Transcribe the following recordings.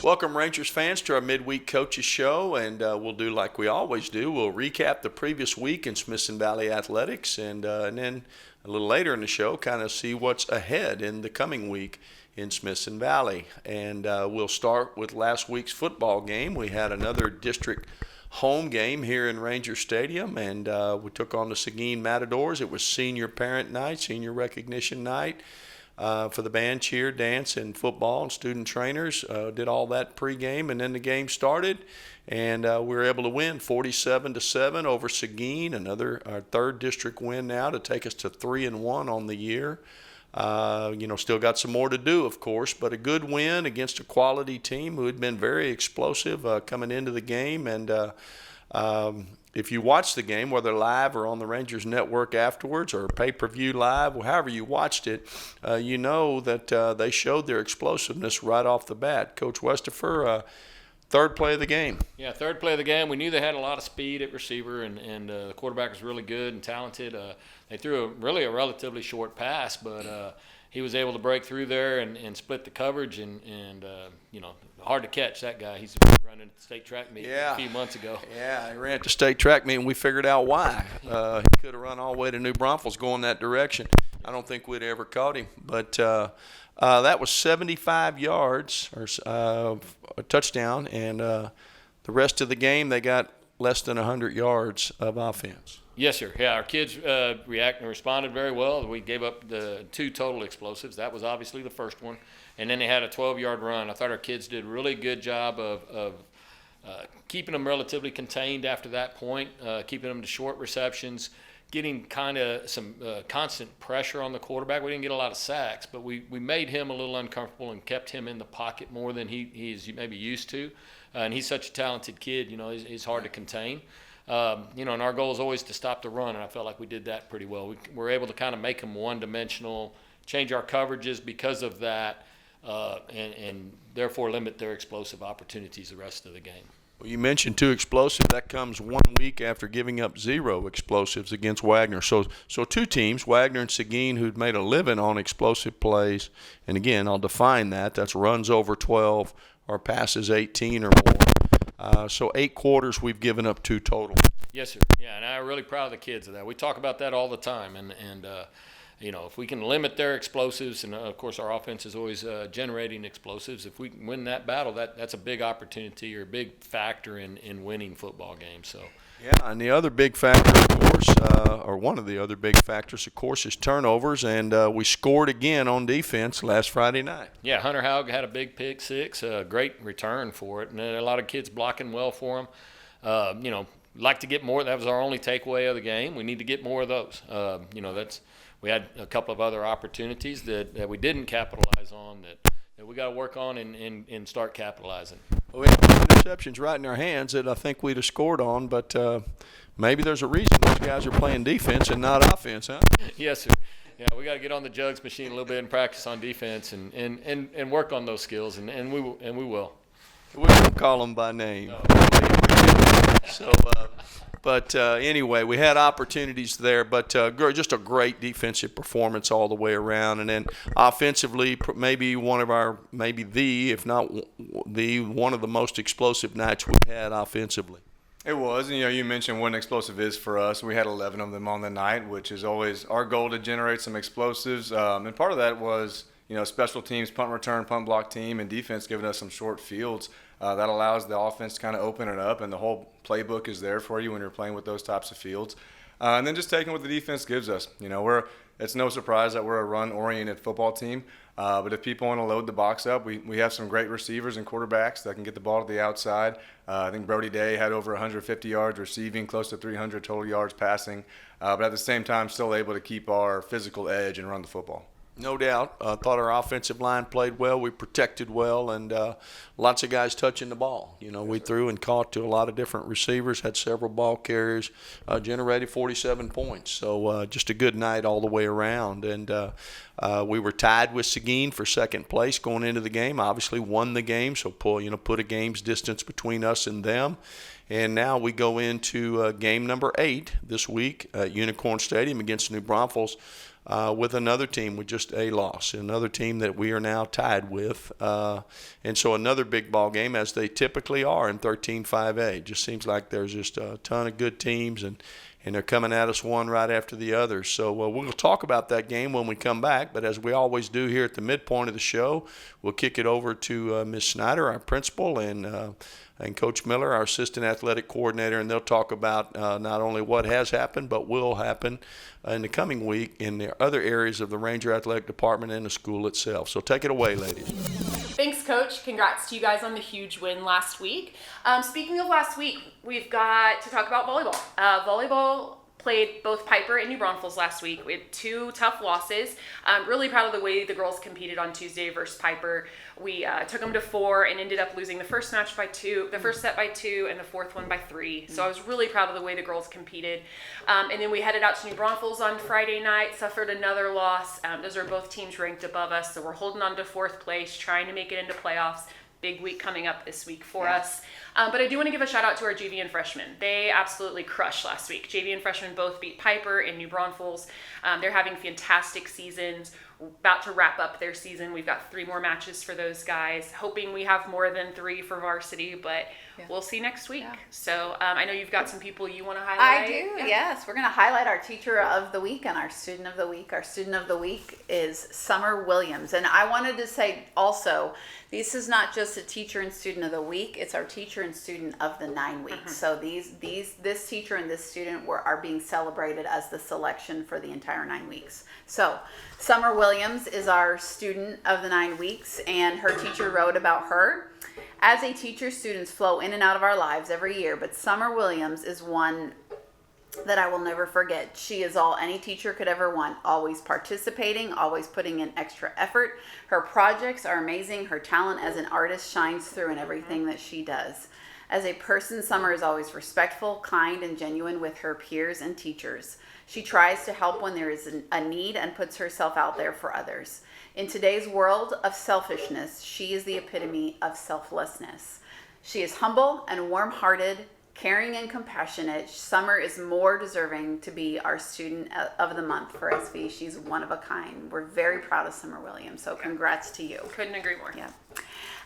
Welcome, Rangers fans, to our midweek Coaches Show, and we'll do like we always do. We'll recap the previous week in Smithson Valley Athletics, and then a little later in the show, kind of see what's ahead in the coming week in Smithson Valley. And we'll start with last week's football game. We had another district home game here in Ranger Stadium, and we took on the Seguin Matadors. It was senior parent night, senior recognition night. For the band, cheer, dance, and football, and student trainers. Did all that pregame, and then the game started, and we were able to win 47-7 over Seguin. Our third district win now to take us to 3-1 on the year. Still got some more to do, of course, but a good win against a quality team who had been very explosive coming into the game. And if you watch the game, whether live or on the Rangers Network afterwards or pay-per-view live, or however you watched it, you know that they showed their explosiveness right off the bat. Coach Westifer, third play of the game. Yeah, third play of the game. We knew they had a lot of speed at receiver, and the quarterback was really good and talented. They threw a relatively short pass, but he was able to break through there and split the coverage, and hard to catch that guy. He's running at the state track meet a few months ago. Yeah, he ran at the state track meet, and we figured out why. He could have run all the way to New Braunfels going that direction. I don't think we'd ever caught him. But that was 75 yards, or a touchdown, and the rest of the game they got less than 100 yards of offense. Yes, sir. Yeah, our kids responded very well. We gave up the 2 total explosives. That was obviously the first one. And then they had a 12-yard run. I thought our kids did a really good job of keeping them relatively contained after that point, keeping them to short receptions, getting kind of some constant pressure on the quarterback. We didn't get a lot of sacks, but we made him a little uncomfortable and kept him in the pocket more than he is maybe used to. And he's such a talented kid, he's hard to contain. And our goal is always to stop the run, and I felt like we did that pretty well. We were able to kind of make them one-dimensional, change our coverages because of that, and therefore limit their explosive opportunities the rest of the game. Well, you mentioned 2 explosives. That comes 1 week after giving up 0 explosives against Wagner. So 2 teams, Wagner and Seguin, who'd made a living on explosive plays. And again, I'll define that. That's runs over 12 or passes 18 or more. So 8 quarters, we've given up 2 total. Yes, sir. Yeah, and I'm really proud of the kids of that. We talk about that all the time, and if we can limit their explosives, and of course our offense is always generating explosives, if we can win that battle, that's a big opportunity or a big factor in winning football games. So. Yeah, and the other big factor, of course, or one of the other big factors, of course, is turnovers, and we scored again on defense last Friday night. Yeah, Hunter Haug had a big pick six, a great return for it, and a lot of kids blocking well for him. Like to get more. That was our only takeaway of the game. We need to get more of those. We had a couple of other opportunities that we didn't capitalize on that we got to work on and start capitalizing. Well, we have 2 interceptions right in our hands that I think we'd have scored on, but maybe there's a reason those guys are playing defense and not offense, huh? Yes, sir. Yeah, we got to get on the jugs machine a little bit and practice on defense and work on those skills, and we will. We won't call them by name. No. But anyway, we had opportunities there, but just a great defensive performance all the way around. And then offensively, maybe one of if not one of the most explosive nights we had offensively. It was, and you mentioned what an explosive is for us. We had 11 of them on the night, which is always our goal to generate some explosives. And part of that was, special teams, punt return, punt block team, and defense giving us some short fields. That allows the offense to kind of open it up, and the whole playbook is there for you when you're playing with those types of fields. And then just taking what the defense gives us. It's no surprise that we're a run-oriented football team. But if people want to load the box up, we have some great receivers and quarterbacks that can get the ball to the outside. I think Brody Day had over 150 yards receiving, close to 300 total yards passing. But at the same time, still able to keep our physical edge and run the football. No doubt. Thought our offensive line played well. We protected well, and lots of guys touching the ball. We threw and caught to a lot of different receivers, had several ball carriers, generated 47 points. So just a good night all the way around. And we were tied with Seguin for second place going into the game. Obviously won the game, so put a game's distance between us and them. And now we go into game number 8 this week at Unicorn Stadium against New Braunfels. with another team with just a loss, another team that we are now tied with. And so another big ball game, as they typically are in 13-5A. It just seems like there's just a ton of good teams, and they're coming at us one right after the other. So we'll talk about that game when we come back. But as we always do here at the midpoint of the show, we'll kick it over to Ms. Snyder, our principal, and Coach Miller, our assistant athletic coordinator, and they'll talk about not only what has happened but will happen in the coming week in the other areas of the Ranger Athletic Department and the school itself. So take it away, ladies. Thanks, Coach. Congrats to you guys on the huge win last week. Speaking of last week, we've got to talk about volleyball. Volleyball played both Piper and New Braunfels last week. We had 2 tough losses. I'm really proud of the way the girls competed on Tuesday versus Piper. We took them to 4 and ended up losing the first set by 2, and the fourth one by 3. So I was really proud of the way the girls competed. And then we headed out to New Braunfels on Friday night, suffered another loss. Those are both teams ranked above us, so we're holding on to 4th place, trying to make it into playoffs. Big week coming up this week for us. But I do want to give a shout out to our JV and freshmen. They absolutely crushed last week. JV and freshmen both beat Piper and New Braunfels. They're having fantastic seasons, about to wrap up their season. We've got 3 more matches for those guys, hoping we have more than 3 for varsity, but we'll see next week. Yeah. So I know you've got some people you want to highlight. I do, yes. We're going to highlight our teacher of the week and our student of the week. Our student of the week is Summer Williams. And I wanted to say also, this is not just a teacher and student of the week, it's our teacher and student of the 9 weeks. So this teacher and this student are being celebrated as the selection for the entire 9 weeks. So Summer Williams is our student of the 9 weeks, and her teacher wrote about her. As a teacher, students flow in and out of our lives every year, but Summer Williams is one that I will never forget. She is all any teacher could ever want, always participating, always putting in extra effort. Her projects are amazing. Her talent as an artist shines through in everything that she does. As a person, Summer is always respectful, kind, and genuine with her peers and teachers. She tries to help when there is a need and puts herself out there for others. In today's world of selfishness, she is the epitome of selflessness. She is humble and warm-hearted, caring and compassionate. Summer is more deserving to be our student of the month for SV. She's one of a kind. We're very proud of Summer Williams, so congrats to you. Couldn't agree more. Yeah.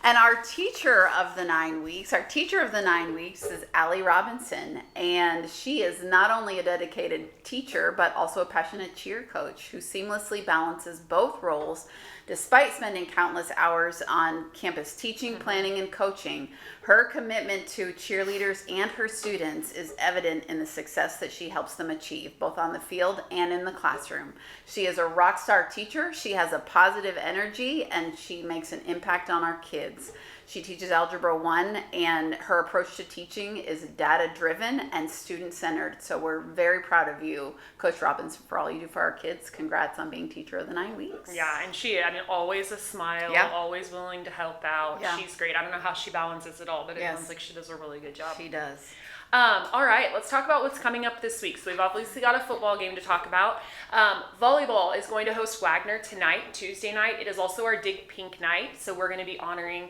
And our teacher of the 9 weeks is Allie Robinson. And she is not only a dedicated teacher, but also a passionate cheer coach who seamlessly balances both roles despite spending countless hours on campus teaching, planning, and coaching. Her commitment to cheerleaders and her students is evident in the success that she helps them achieve, both on the field and in the classroom. She is a rock star teacher. She has a positive energy, and she makes an impact on our kids. She teaches Algebra 1, and her approach to teaching is data-driven and student-centered. So we're very proud of you, Coach Robinson, for all you do for our kids. Congrats on being teacher of the 9 weeks. Yeah, and always a smile, always willing to help out. Yeah. She's great. I don't know how she balances it all, but it sounds like she does a really good job. She does. All right, let's talk about what's coming up this week. So we've obviously got a football game to talk about. Volleyball is going to host Wagner tonight, Tuesday night. It is also our Dig Pink night, so we're going to be honoring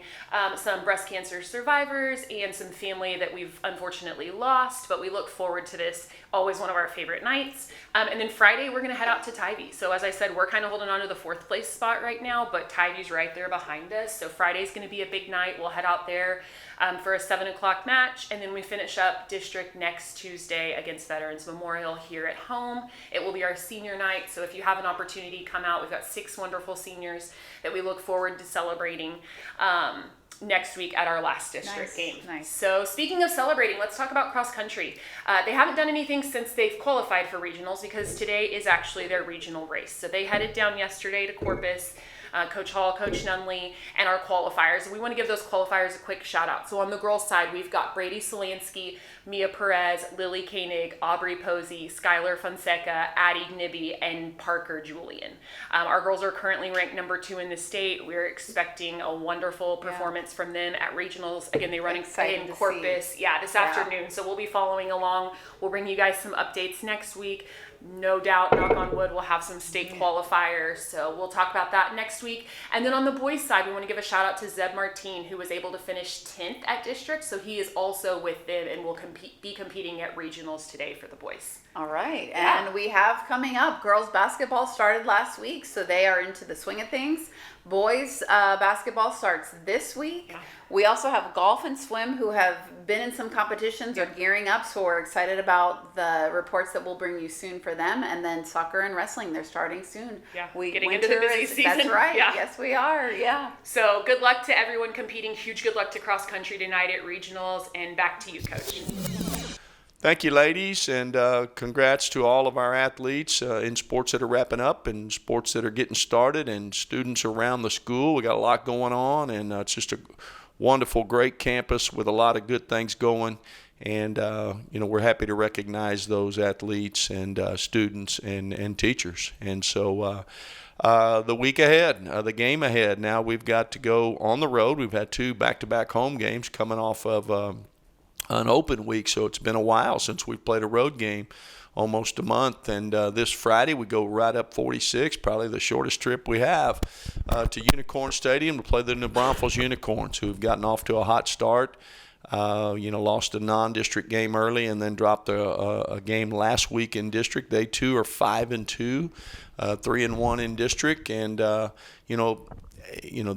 some breast cancer survivors and some family that we've unfortunately lost, but we look forward to this. Always one of our favorite nights. And then Friday, we're going to head out to Tybee. So as I said, we're kind of holding on to the 4th place spot right now, but Tybee's right there behind us. So Friday's going to be a big night. We'll head out there for a 7 o'clock match, and then we finish up district next Tuesday against Veterans Memorial here at home. It will be our senior night, so if you have an opportunity, come out. We've got 6 wonderful seniors that we look forward to celebrating next week at our last district game. Nice. So speaking of celebrating, let's talk about cross country. They haven't done anything since they've qualified for regionals, because today is actually their regional race. So they headed down yesterday to Corpus. Coach Hall, Coach Nunley, and our qualifiers. And we want to give those qualifiers a quick shout out. So on the girls' side, we've got Brady Solansky, Mia Perez, Lily Koenig, Aubrey Posey, Skylar Fonseca, Addie Nibby, and Parker Julian. Our girls are currently ranked number 2 in the state. We're expecting a wonderful performance from them at regionals. Again, they run in Corpus this afternoon. So we'll be following along. We'll bring you guys some updates next week. no doubt, knock on wood, we'll have some state qualifiers. So we'll talk about that next week. And then on the boys' side, we want to give a shout out to Zeb Martin, who was able to finish 10th at district. So he is also with them and will be competing at regionals today for the boys. All right. Yeah. And we have coming up, girls basketball started last week, so they are into the swing of things. Boys basketball starts this week. Yeah. We also have golf and swim who have been in some competitions, are gearing up, so we're excited about the reports that we'll bring you soon for them. And then soccer and wrestling, they're starting soon. Yeah, We getting into the busy season. That's right. Yeah. Yes, we are. Yeah. So good luck to everyone competing. Huge good luck to cross country tonight at regionals. And back to you, Coach. Thank you, ladies, and congrats to all of our athletes in sports that are wrapping up and sports that are getting started and students around the school. We got a lot going on, and it's just a wonderful, great campus with a lot of good things going. And, we're happy to recognize those athletes and students and teachers. And so the week ahead, the game ahead, now we've got to go on the road. We've had 2 back-to-back home games coming off of an open week, so it's been a while since we've played a road game, almost a month. And this Friday we go right up 46, probably the shortest trip we have, to Unicorn Stadium to play the New Braunfels Unicorns, who've gotten off to a hot start. Lost a non-district game early and then dropped a game last week in district. They too are 5-2, 3-1 in district, and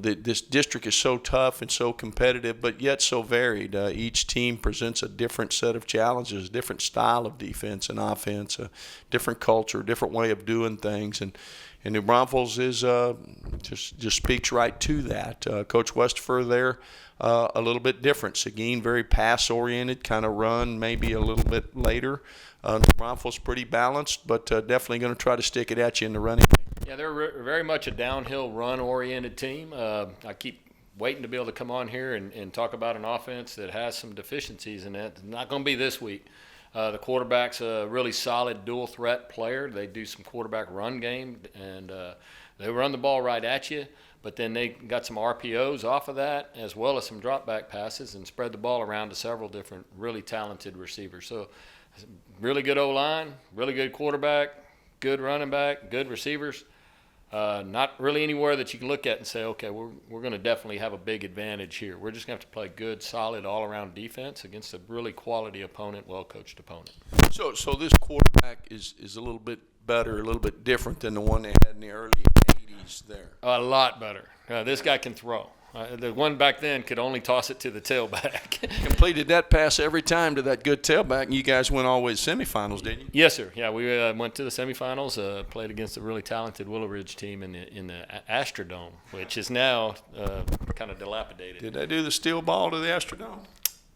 this district is so tough and so competitive, but yet so varied. Each team presents a different set of challenges, a different style of defense and offense, a different culture, a different way of doing things. And New Braunfels is just speaks right to that. Coach Westphal there, a little bit different. Seguin, very pass-oriented, kind of run maybe a little bit later. New Braunfels pretty balanced, but definitely going to try to stick it at you in the running. Yeah, they're very much a downhill run-oriented team. I keep waiting to be able to come on here and talk about an offense that has some deficiencies in it. It's not going to be this week. The quarterback's a really solid dual-threat player. They do some quarterback run game, and they run the ball right at you, but then they got some RPOs off of that, as well as some drop-back passes, and spread the ball around to several different really talented receivers. So really good O-line, really good quarterback, good running back, good receivers. Not really anywhere that you can look at and say, okay, we're going to definitely have a big advantage here. We're just going to have to play good, solid, all-around defense against a really quality opponent, well-coached opponent. So this quarterback is a little bit better, a little bit different than the one they had in the early 80s there. A lot better. This guy can throw. The one back then could only toss it to the tailback. Completed that pass every time to that good tailback, and you guys went all the way to semifinals, didn't you? Yes, sir. Yeah, we went to the semifinals, played against a really talented Willow Ridge team in the Astrodome, which is now kind of dilapidated. Did they do the steel ball to the Astrodome?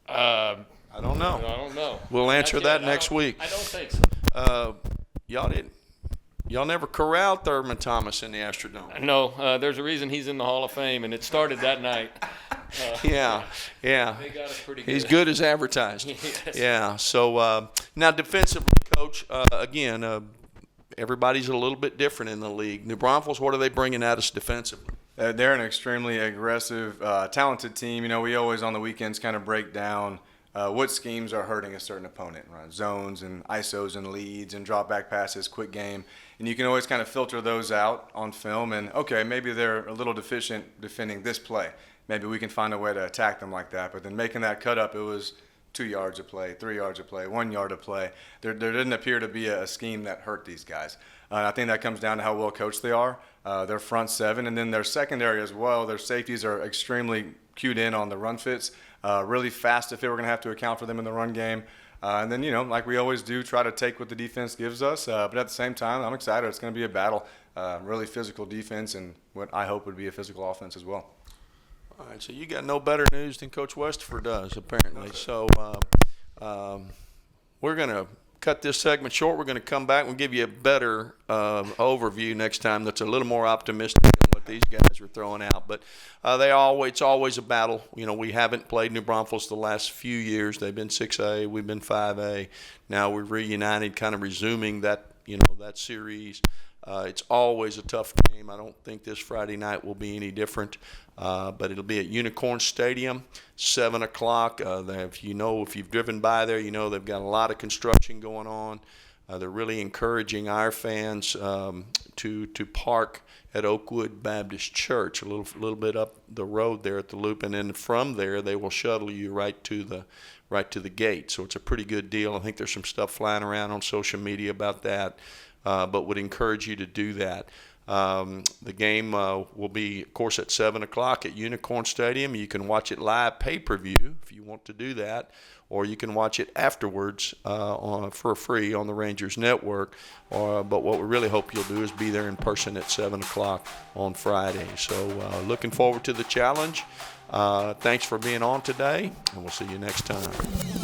I don't know. I don't know. We'll answer that next week. I don't think so. Y'all never corralled Thurman Thomas in the Astrodome. No, there's a reason he's in the Hall of Fame, and it started that night. Yeah. They got us pretty good. He's good as advertised. Yes. Yeah. So now defensively, Coach, again, everybody's a little bit different in the league. New Braunfels, what are they bringing at us defensively? They're an extremely aggressive, talented team. We always on the weekends kind of break down what schemes are hurting a certain opponent, right? Zones and ISOs and leads and drop back passes, quick game. And you can always kind of filter those out on film and, okay, maybe they're a little deficient defending this play. Maybe we can find a way to attack them like that. But then making that cut up, it was 2 yards of play, 3 yards of play, 1 yard of play. There didn't appear to be a scheme that hurt these guys. I think that comes down to how well coached they are. Their front seven, and then their secondary as well. Their safeties are extremely cued in on the run fits, really fast if they were going to have to account for them in the run game. And then, like we always do, try to take what the defense gives us. But at the same time, I'm excited. It's going to be a battle, really physical defense and what I hope would be a physical offense as well. All right, so you got no better news than Coach Westphal does, apparently. So we're going to cut this segment short. We're going to come back and give you a better overview next time that's a little more optimistic than what these guys are throwing out. But it's always a battle. We haven't played New Braunfels the last few years. They've been 6A, we've been 5A. Now we're reunited, kind of resuming that series. It's always a tough game. I don't think this Friday night will be any different, but it'll be at Unicorn Stadium, 7 o'clock. If you've driven by there, they've got a lot of construction going on. They're really encouraging our fans to park at Oakwood Baptist Church, a little bit up the road there at the Loop, and then from there they will shuttle you right to the gate. So it's a pretty good deal. I think there's some stuff flying around on social media about that, but would encourage you to do that. The game will be, of course, at 7 o'clock at Unicorn Stadium. You can watch it live pay-per-view if you want to do that, or you can watch it afterwards for free on the Rangers Network. But what we really hope you'll do is be there in person at 7 o'clock on Friday. So looking forward to the challenge. Thanks for being on today, and we'll see you next time.